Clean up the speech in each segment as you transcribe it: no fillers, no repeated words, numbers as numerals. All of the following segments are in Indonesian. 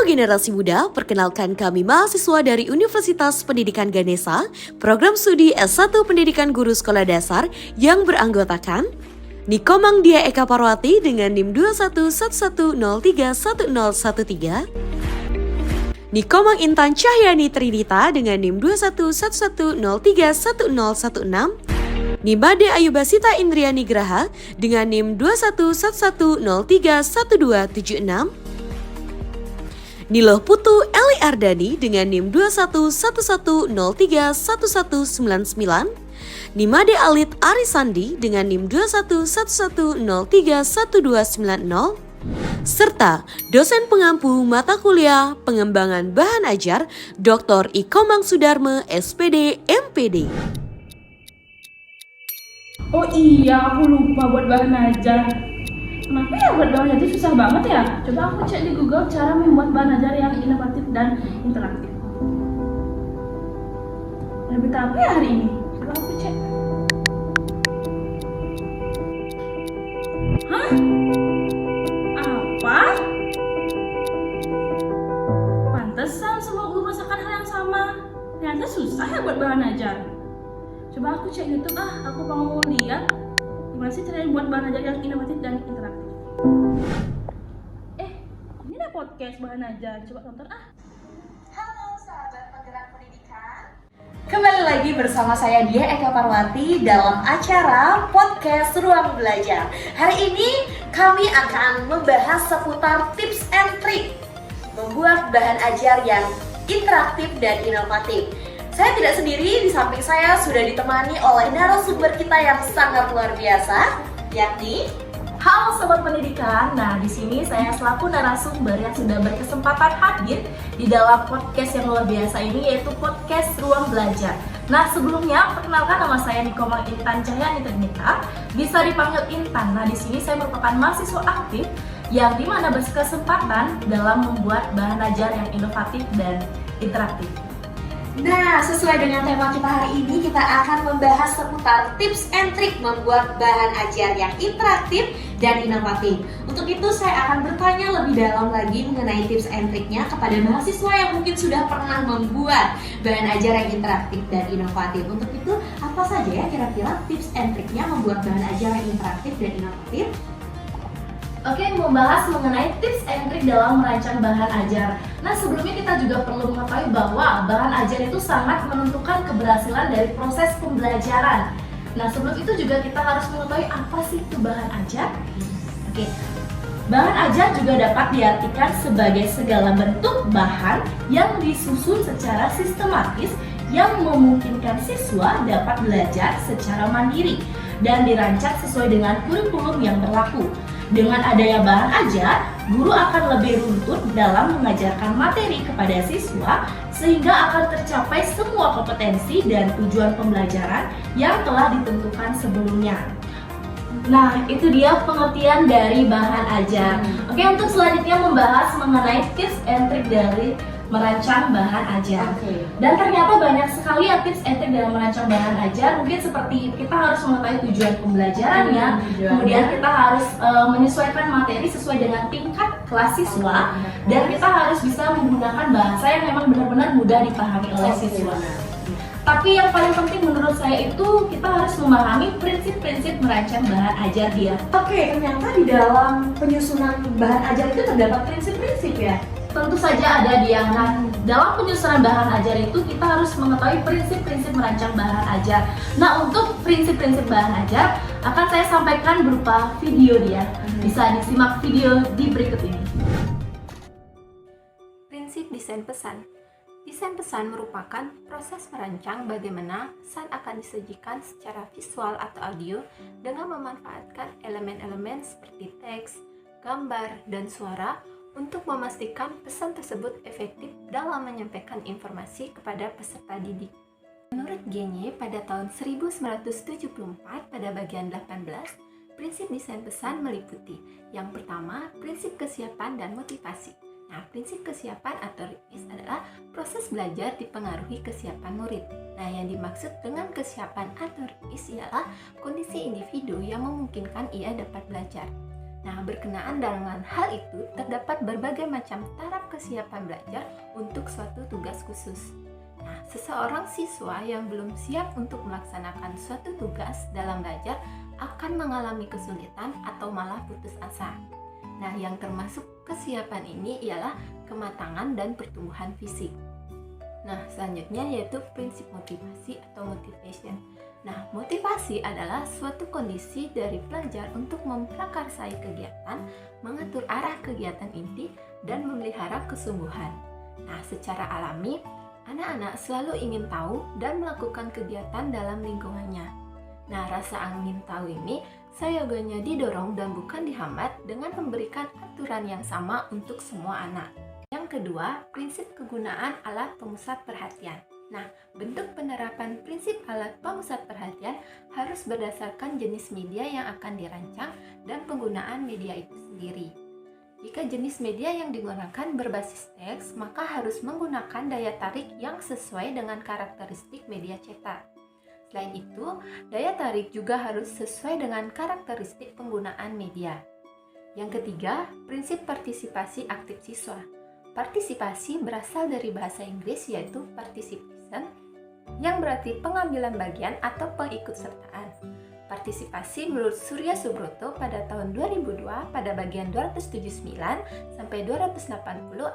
generasi muda, perkenalkan kami mahasiswa dari Universitas Pendidikan Ganesha, program studi S1 Pendidikan Guru Sekolah Dasar yang beranggotakan Nikomang Dia Eka Parwati dengan NIM 2111031013, Nikomang Intan Cahyani Trinita dengan NIM 2111031016, Nimade Ayubasita Indriani Graha dengan NIM 2111031276, Niloh Putu Eli Ardani dengan NIM 2111031199, Nimade Alit Arisandi dengan NIM 2111031290, serta dosen pengampu mata kuliah pengembangan bahan ajar Dr. Ikomang Sudarme SPD MPD. Oh iya, aku lupa buat bahan ajar. Kenapa ya buat bahan ajar susah banget ya? Coba aku cek di Google cara membuat bahan ajar yang inovatif dan interaktif. Lebih apa ya hari ini? Coba aku cek. Hah? Apa? Pantesan semua guru masakan hal yang sama. Ternyata susah ya buat bahan ajar. Coba aku cek YouTube aku mau lihat gimana sih cara buat bahan ajar yang inovatif dan interaktif. Ini ada podcast bahan ajar, coba tonton Halo sahabat penggerak pendidikan. Kembali lagi bersama saya Dia Eka Parwati dalam acara podcast Ruang Belajar. Hari ini kami akan membahas seputar tips and trick membuat bahan ajar yang interaktif dan inovatif. Saya tidak sendiri, di samping saya sudah ditemani oleh narasumber kita yang sangat luar biasa, yakni Halo Sobat Pendidikan. Nah, di sini saya selaku narasumber yang sudah berkesempatan hadir di dalam podcast yang luar biasa ini, yaitu podcast Ruang Belajar. Nah, sebelumnya perkenalkan, nama saya Nikomang Intan Cahyani Trinita, bisa dipanggil Intan. Nah, di sini saya merupakan mahasiswa aktif yang dimana berkesempatan dalam membuat bahan ajar yang inovatif dan interaktif. Nah, sesuai dengan tema kita hari ini, kita akan membahas seputar tips and trick membuat bahan ajar yang interaktif dan inovatif. Untuk itu, saya akan bertanya lebih dalam lagi mengenai tips and tricknya kepada mahasiswa yang mungkin sudah pernah membuat bahan ajar yang interaktif dan inovatif. Untuk itu, apa saja ya kira-kira tips and tricknya membuat bahan ajar yang interaktif dan inovatif? Oke, membahas mengenai tips and trick dalam merancang bahan ajar. Nah, sebelumnya kita juga perlu mengetahui bahwa bahan ajar itu sangat menentukan keberhasilan dari proses pembelajaran. Nah, sebelum itu juga kita harus mengetahui apa sih itu bahan ajar. Oke, bahan ajar juga dapat diartikan sebagai segala bentuk bahan yang disusun secara sistematis yang memungkinkan siswa dapat belajar secara mandiri dan dirancang sesuai dengan kurikulum yang berlaku. Dengan adanya bahan ajar, guru akan lebih runtut dalam mengajarkan materi kepada siswa sehingga akan tercapai semua kompetensi dan tujuan pembelajaran yang telah ditentukan sebelumnya. Nah, itu dia pengertian dari bahan ajar. Oke, untuk selanjutnya membahas mengenai tips and trick dari merancang bahan ajar. Dan ternyata banyak sekali ya tips and trick dalam merancang bahan ajar. Mungkin seperti kita harus mengetahui tujuan pembelajarannya, kemudian kita harus menyesuaikan materi sesuai dengan tingkat kelas siswa, dan kita harus bisa menggunakan bahasa yang memang benar-benar mudah dipahami oleh siswa. Tapi yang paling penting menurut saya itu kita harus memahami prinsip-prinsip merancang bahan ajar dia. Oke, ternyata di dalam penyusunan bahan ajar itu terdapat prinsip-prinsip ya? Tentu saja ada dia. Nah, dalam penyusunan bahan ajar itu kita harus mengetahui prinsip-prinsip merancang bahan ajar. Nah, untuk prinsip-prinsip bahan ajar akan saya sampaikan berupa video dia. Bisa disimak video di berikut ini. Prinsip desain pesan. Desain pesan merupakan proses merancang bagaimana pesan akan disajikan secara visual atau audio dengan memanfaatkan elemen-elemen seperti teks, gambar, dan suara untuk memastikan pesan tersebut efektif dalam menyampaikan informasi kepada peserta didik. Menurut Genye, pada tahun 1974 pada bagian 18, prinsip desain pesan meliputi yang pertama, prinsip kesiapan dan motivasi. Nah, prinsip kesiapan atau RIPIS adalah proses belajar dipengaruhi kesiapan murid. Nah, yang dimaksud dengan kesiapan atau RIPIS ialah kondisi individu yang memungkinkan ia dapat belajar. Nah, berkenaan dengan hal itu, terdapat berbagai macam taraf kesiapan belajar untuk suatu tugas khusus. Nah, seseorang siswa yang belum siap untuk melaksanakan suatu tugas dalam belajar akan mengalami kesulitan atau malah putus asa. Nah, yang termasuk kesiapan ini ialah kematangan dan pertumbuhan fisik. Nah, selanjutnya yaitu prinsip motivasi atau motivation. Nah, motivasi adalah suatu kondisi dari pelajar untuk memprakarsai kegiatan, mengatur arah kegiatan inti, dan memelihara kesungguhan. Nah, secara alami, anak-anak selalu ingin tahu dan melakukan kegiatan dalam lingkungannya. Nah, rasa ingin tahu ini sayoganya didorong dan bukan dihambat dengan memberikan aturan yang sama untuk semua anak. Yang kedua, prinsip kegunaan alat pemusat perhatian. Nah, bentuk penerapan prinsip alat pemusat perhatian harus berdasarkan jenis media yang akan dirancang dan penggunaan media itu sendiri. Jika jenis media yang digunakan berbasis teks, maka harus menggunakan daya tarik yang sesuai dengan karakteristik media cetak. Selain itu, daya tarik juga harus sesuai dengan karakteristik penggunaan media. Yang ketiga, prinsip partisipasi aktif siswa. Partisipasi berasal dari bahasa Inggris yaitu participation, yang berarti pengambilan bagian atau pengikutsertaan. Partisipasi menurut Surya Subroto pada tahun 2002 pada bagian 279 sampai 280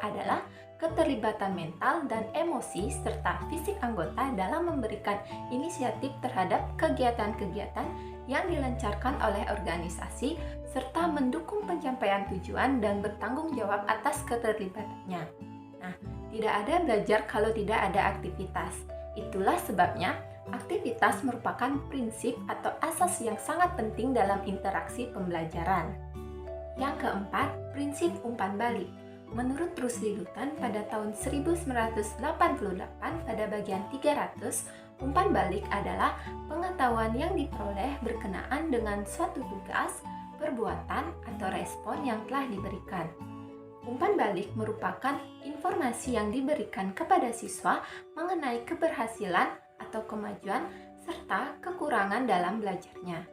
adalah keterlibatan mental dan emosi serta fisik anggota dalam memberikan inisiatif terhadap kegiatan-kegiatan yang dilancarkan oleh organisasi serta mendukung pencapaian tujuan dan bertanggung jawab atas keterlibatannya. Nah, tidak ada belajar kalau tidak ada aktivitas. Itulah sebabnya aktivitas merupakan prinsip atau asas yang sangat penting dalam interaksi pembelajaran. Yang keempat, prinsip umpan balik. Menurut Rusli Luton pada tahun 1988 pada bagian 300, umpan balik adalah pengetahuan yang diperoleh berkenaan dengan suatu tugas, perbuatan, atau respon yang telah diberikan. Umpan balik merupakan informasi yang diberikan kepada siswa mengenai keberhasilan atau kemajuan serta kekurangan dalam belajarnya.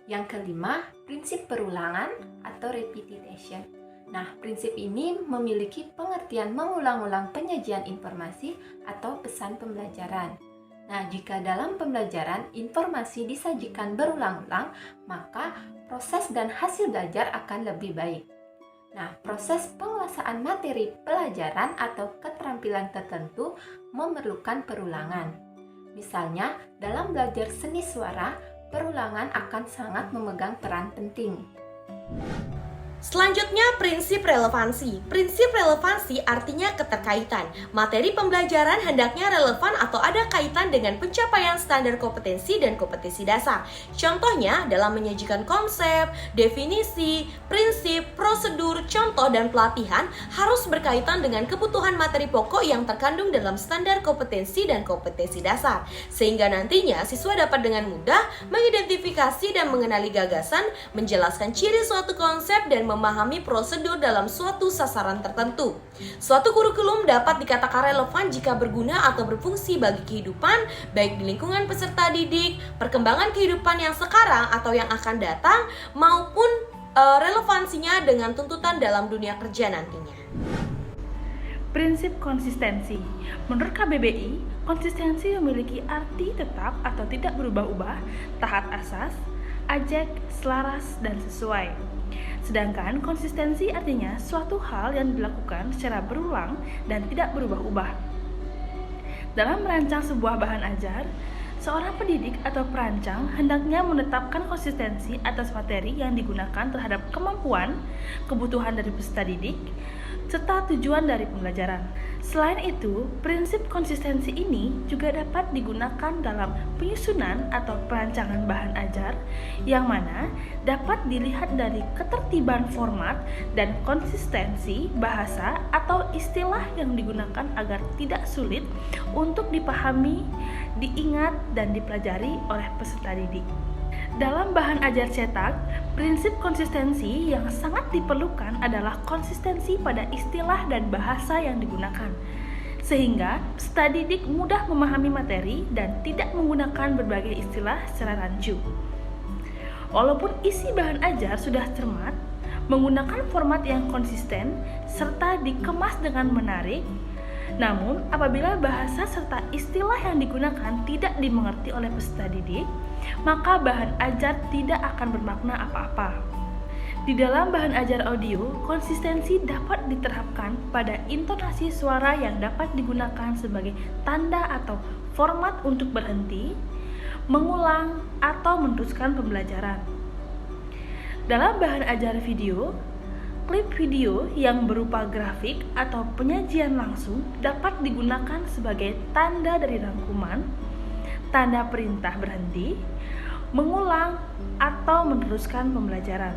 Yang kelima, prinsip perulangan atau repetition. Nah, prinsip ini memiliki pengertian mengulang-ulang penyajian informasi atau pesan pembelajaran. Nah, jika dalam pembelajaran informasi disajikan berulang-ulang, maka proses dan hasil belajar akan lebih baik. Nah, proses penguasaan materi pelajaran atau keterampilan tertentu memerlukan perulangan. Misalnya, dalam belajar seni suara, perulangan akan sangat memegang peran penting. Selanjutnya, prinsip relevansi. Prinsip relevansi artinya keterkaitan. Materi pembelajaran hendaknya relevan atau ada kaitan dengan pencapaian standar kompetensi dan kompetensi dasar. Contohnya, dalam menyajikan konsep, definisi, prinsip, prosedur, contoh, dan pelatihan harus berkaitan dengan kebutuhan materi pokok yang terkandung dalam standar kompetensi dan kompetensi dasar. Sehingga nantinya siswa dapat dengan mudah mengidentifikasi dan mengenali gagasan, menjelaskan ciri suatu konsep, dan memahami prosedur dalam suatu sasaran tertentu. Suatu kurikulum dapat dikatakan relevan jika berguna atau berfungsi bagi kehidupan, baik di lingkungan peserta didik, perkembangan kehidupan yang sekarang atau yang akan datang, maupun relevansinya dengan tuntutan dalam dunia kerja nantinya. Prinsip konsistensi. Menurut KBBI, konsistensi memiliki arti tetap atau tidak berubah-ubah, taat asas, ajak, selaras, dan sesuai. Sedangkan konsistensi artinya suatu hal yang dilakukan secara berulang dan tidak berubah-ubah. Dalam merancang sebuah bahan ajar, seorang pendidik atau perancang hendaknya menetapkan konsistensi atas materi yang digunakan terhadap kemampuan, kebutuhan dari peserta didik, serta tujuan dari pembelajaran. Selain itu, prinsip konsistensi ini juga dapat digunakan dalam penyusunan atau perancangan bahan ajar, yang mana dapat dilihat dari ketertiban format dan konsistensi bahasa atau istilah yang digunakan agar tidak sulit untuk dipahami, diingat, dan dipelajari oleh peserta didik. Dalam bahan ajar cetak, prinsip konsistensi yang sangat diperlukan adalah konsistensi pada istilah dan bahasa yang digunakan, sehingga peserta didik mudah memahami materi dan tidak menggunakan berbagai istilah secara rancu. Walaupun isi bahan ajar sudah cermat, menggunakan format yang konsisten serta dikemas dengan menarik. Namun, apabila bahasa serta istilah yang digunakan tidak dimengerti oleh peserta didik, maka bahan ajar tidak akan bermakna apa-apa. Di dalam bahan ajar audio, konsistensi dapat diterapkan pada intonasi suara yang dapat digunakan sebagai tanda atau format untuk berhenti, mengulang, atau meneruskan pembelajaran. Dalam bahan ajar video, klip video yang berupa grafik atau penyajian langsung dapat digunakan sebagai tanda dari rangkuman, tanda perintah berhenti, mengulang, atau meneruskan pembelajaran.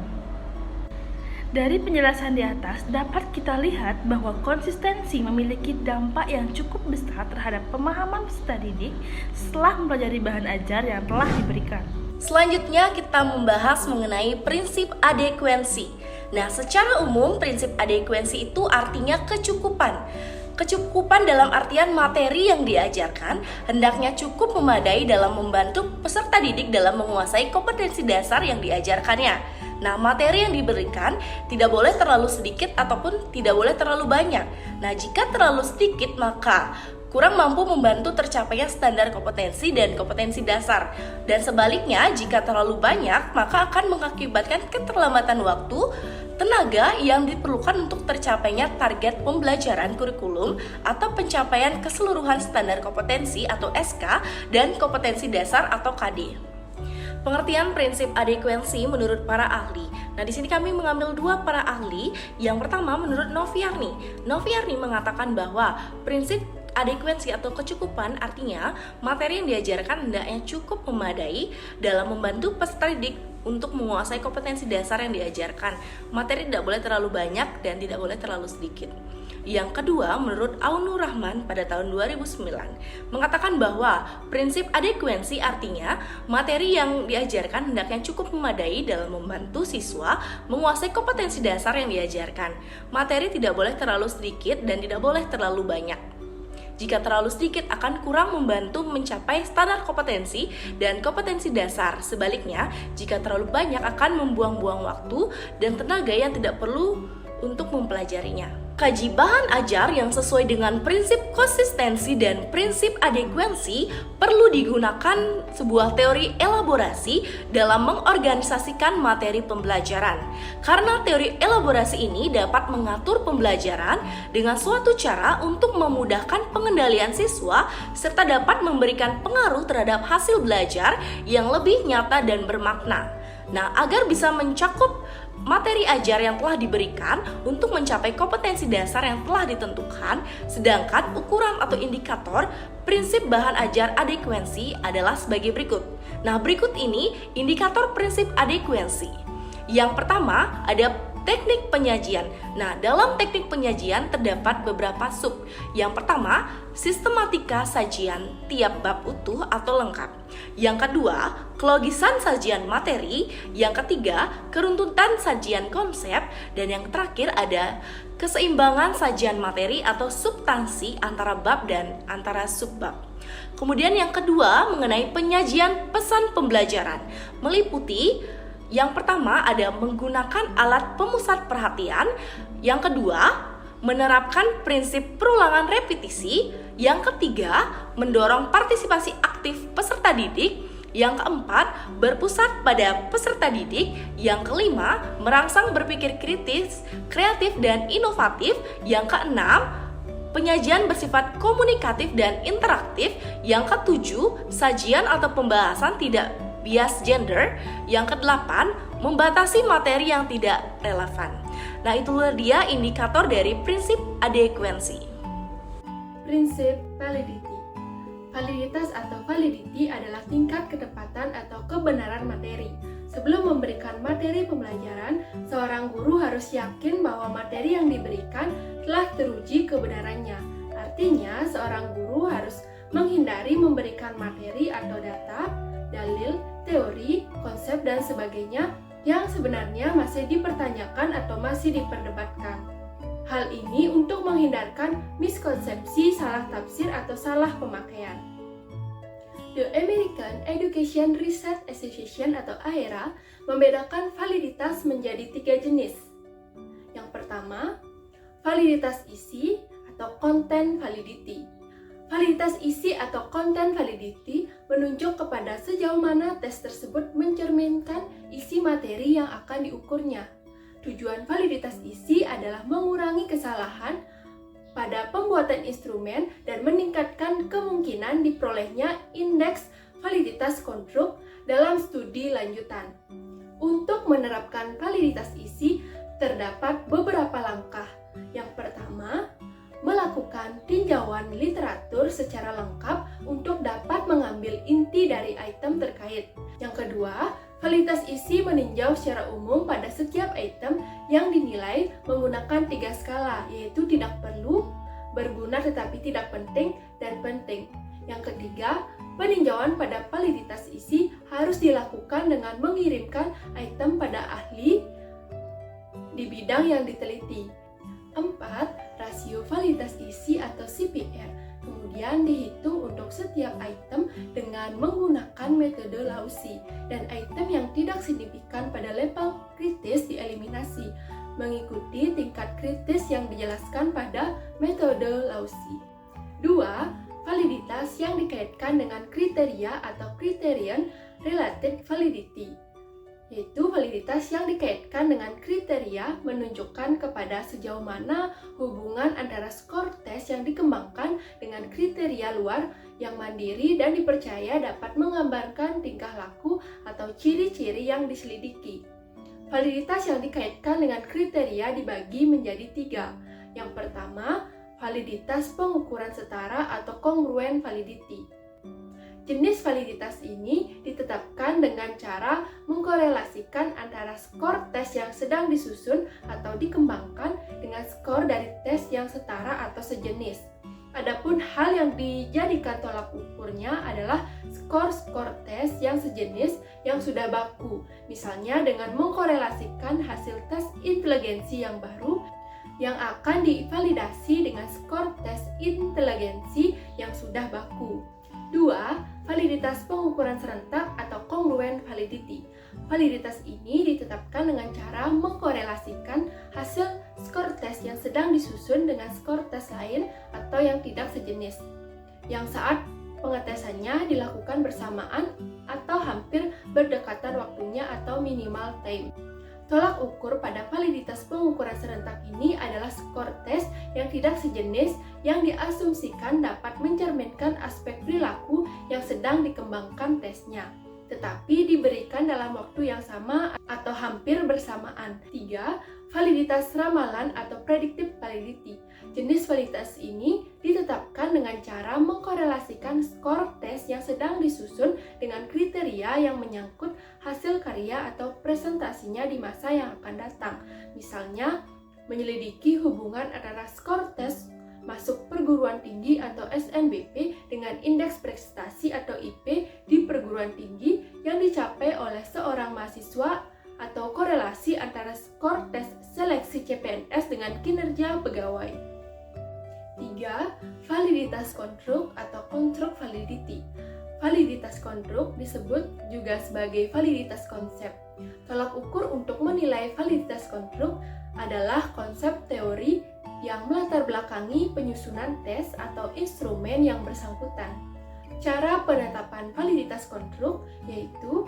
Dari penjelasan di atas, dapat kita lihat bahwa konsistensi memiliki dampak yang cukup besar terhadap pemahaman peserta didik setelah mempelajari bahan ajar yang telah diberikan. Selanjutnya kita membahas mengenai prinsip adekuensi. Nah, secara umum prinsip adekuensi itu artinya kecukupan. Kecukupan dalam artian materi yang diajarkan hendaknya cukup memadai dalam membantu peserta didik dalam menguasai kompetensi dasar yang diajarkannya. Nah, materi yang diberikan tidak boleh terlalu sedikit ataupun tidak boleh terlalu banyak. Nah, jika terlalu sedikit maka kurang mampu membantu tercapainya standar kompetensi dan kompetensi dasar. Dan sebaliknya, jika terlalu banyak maka akan mengakibatkan keterlambatan waktu, tenaga yang diperlukan untuk tercapainya target pembelajaran kurikulum atau pencapaian keseluruhan standar kompetensi atau SK dan kompetensi dasar atau KD. Pengertian prinsip adekuensi menurut para ahli. Nah, di sini kami mengambil dua para ahli. Yang pertama menurut Noviarni. Noviarni mengatakan bahwa prinsip adekuensi atau kecukupan artinya materi yang diajarkan hendaknya cukup memadai dalam membantu peserta didik untuk menguasai kompetensi dasar yang diajarkan. Materi tidak boleh terlalu banyak dan tidak boleh terlalu sedikit. Yang kedua, menurut Aunur Rahman pada tahun 2009 mengatakan bahwa prinsip adekuensi artinya materi yang diajarkan hendaknya cukup memadai dalam membantu siswa menguasai kompetensi dasar yang diajarkan. Materi tidak boleh terlalu sedikit dan tidak boleh terlalu banyak. Jika terlalu sedikit akan kurang membantu mencapai standar kompetensi dan kompetensi dasar. Sebaliknya, jika terlalu banyak akan membuang-buang waktu dan tenaga yang tidak perlu untuk mempelajarinya. Kaji bahan ajar yang sesuai dengan prinsip konsistensi dan prinsip adekuensi perlu digunakan sebuah teori elaborasi dalam mengorganisasikan materi pembelajaran. Karena teori elaborasi ini dapat mengatur pembelajaran dengan suatu cara untuk memudahkan pengendalian siswa serta dapat memberikan pengaruh terhadap hasil belajar yang lebih nyata dan bermakna. Nah, agar bisa mencakup materi ajar yang telah diberikan untuk mencapai kompetensi dasar yang telah ditentukan, sedangkan ukuran atau indikator prinsip bahan ajar adekuensi adalah sebagai berikut. Nah, berikut ini indikator prinsip adekuensi. Yang pertama ada teknik penyajian. Nah, dalam teknik penyajian terdapat beberapa sub. Yang pertama, sistematika sajian tiap bab utuh atau lengkap. Yang kedua, kelogisan sajian materi. Yang ketiga, keruntutan sajian konsep. Dan yang terakhir ada keseimbangan sajian materi atau substansi antara bab dan antara subbab. Kemudian yang kedua mengenai penyajian pesan pembelajaran, meliputi yang pertama ada menggunakan alat pemusat perhatian, yang kedua menerapkan prinsip perulangan repetisi, yang ketiga mendorong partisipasi aktif peserta didik, yang keempat berpusat pada peserta didik, yang kelima merangsang berpikir kritis, kreatif dan inovatif, yang keenam penyajian bersifat komunikatif dan interaktif, yang ketujuh sajian atau pembahasan tidak bias gender, yang kedelapan membatasi materi yang tidak relevan. Nah, itulah dia indikator dari prinsip adekuensi. Prinsip validity. Validitas atau validity adalah tingkat ketepatan atau kebenaran materi. Sebelum memberikan materi pembelajaran, seorang guru harus yakin bahwa materi yang diberikan telah teruji kebenarannya. Artinya, seorang guru harus menghindari memberikan materi atau data, dalil, teori, konsep, dan sebagainya yang sebenarnya masih dipertanyakan atau masih diperdebatkan. Hal ini untuk menghindarkan miskonsepsi, salah tafsir, atau salah pemakaian. The American Education Research Association atau AERA membedakan validitas menjadi 3 jenis. validitas isi atau content validity. Validitas isi atau content validity menunjuk kepada sejauh mana tes tersebut mencerminkan isi materi yang akan diukurnya. Tujuan validitas isi adalah mengurangi kesalahan pada pembuatan instrumen dan meningkatkan kemungkinan diperolehnya indeks validitas konstruk dalam studi lanjutan. Untuk menerapkan validitas isi, terdapat beberapa langkah. Yang pertama, melakukan tinjauan literatur secara lengkap untuk dapat mengambil inti dari item terkait. Yang kedua, validitas isi meninjau secara umum pada setiap item yang dinilai menggunakan 3 skala, yaitu tidak perlu, berguna tetapi tidak penting, dan penting. Yang ketiga, peninjauan pada validitas isi harus dilakukan dengan mengirimkan item pada ahli di bidang yang diteliti. 4. Rasio validitas isi atau CPR kemudian dihitung untuk setiap item dengan menggunakan metode Lausi, dan item yang tidak signifikan pada level kritis dieliminasi mengikuti tingkat kritis yang dijelaskan pada metode Lausi. 2. Validitas yang dikaitkan dengan kriteria atau criterion related validity, yaitu validitas yang dikaitkan dengan kriteria menunjukkan kepada sejauh mana hubungan antara skor tes yang dikembangkan dengan kriteria luar yang mandiri dan dipercaya dapat menggambarkan tingkah laku atau ciri-ciri yang diselidiki. Validitas yang dikaitkan dengan kriteria dibagi menjadi 3. Yang pertama, validitas pengukuran setara atau congruent validity. Jenis validitas ini ditetapkan dengan cara mengkorelasikan antara skor tes yang sedang disusun atau dikembangkan dengan skor dari tes yang setara atau sejenis. Adapun hal yang dijadikan tolak ukurnya adalah skor tes yang sejenis yang sudah baku, misalnya dengan mengkorelasikan hasil tes inteligensi yang baru yang akan divalidasi dengan skor tes inteligensi yang sudah baku. 2. Validitas pengukuran serentak atau congruent validity. Validitas ini ditetapkan dengan cara mengkorelasikan hasil skor tes yang sedang disusun dengan skor tes lain atau yang tidak sejenis, yang saat pengetesannya dilakukan bersamaan atau hampir berdekatan waktunya atau minimal time. Tolak ukur pada validitas pengukuran serentak ini adalah skor tes yang tidak sejenis yang diasumsikan dapat mencerminkan aspek perilaku yang sedang dikembangkan tesnya, tetapi diberikan dalam waktu yang sama atau hampir bersamaan. 3. Validitas ramalan atau predictive validity. Jenis validitas ini ditetapkan dengan cara mengkorelasikan skor tes yang sedang disusun dengan kriteria yang menyangkut hasil karya atau presentasinya di masa yang akan datang. Misalnya, menyelidiki hubungan antara skor tes masuk perguruan tinggi atau SNBP dengan indeks prestasi atau IP di perguruan tinggi yang dicapai oleh seorang mahasiswa, atau korelasi antara skor tes seleksi CPNS dengan kinerja pegawai. 3. Validitas konstruk atau konstruk validity. Validitas konstruk disebut juga sebagai validitas konsep. Tolak ukur untuk menilai validitas konstruk adalah konsep teori yang melatar belakangi penyusunan tes atau instrumen yang bersangkutan. Cara penetapan validitas konstruk yaitu: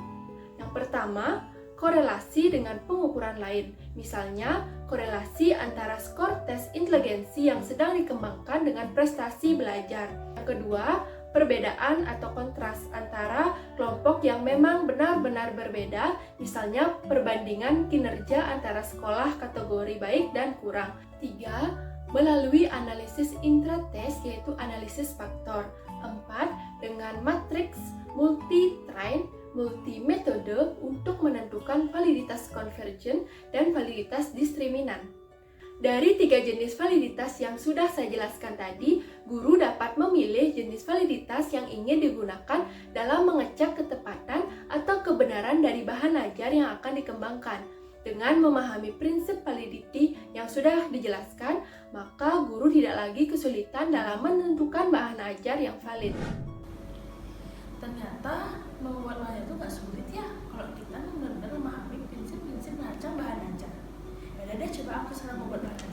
yang pertama, korelasi dengan pengukuran lain, misalnya korelasi antara skor tes inteligensi yang sedang dikembangkan dengan prestasi belajar. Yang kedua, perbedaan atau kontras antara kelompok yang memang benar-benar berbeda, misalnya perbandingan kinerja antara sekolah kategori baik dan kurang. 3. Melalui analisis intrates yaitu analisis faktor. 4. Dengan matriks multi-train multi-metode untuk menentukan validitas konvergen dan validitas diskriminan. Dari 3 jenis validitas yang sudah saya jelaskan tadi, guru dapat memilih jenis validitas yang ingin digunakan dalam mengecek ketepatan atau kebenaran dari bahan ajar yang akan dikembangkan. Dengan memahami prinsip validity yang sudah dijelaskan, maka guru tidak lagi kesulitan dalam menentukan bahan ajar yang valid. Ternyata membuat bahan itu gak sulit ya kalau kita benar-benar memahami prinsip-prinsip merancang bahan ajar. Yaudah deh, coba aku sekarang membuat bahan.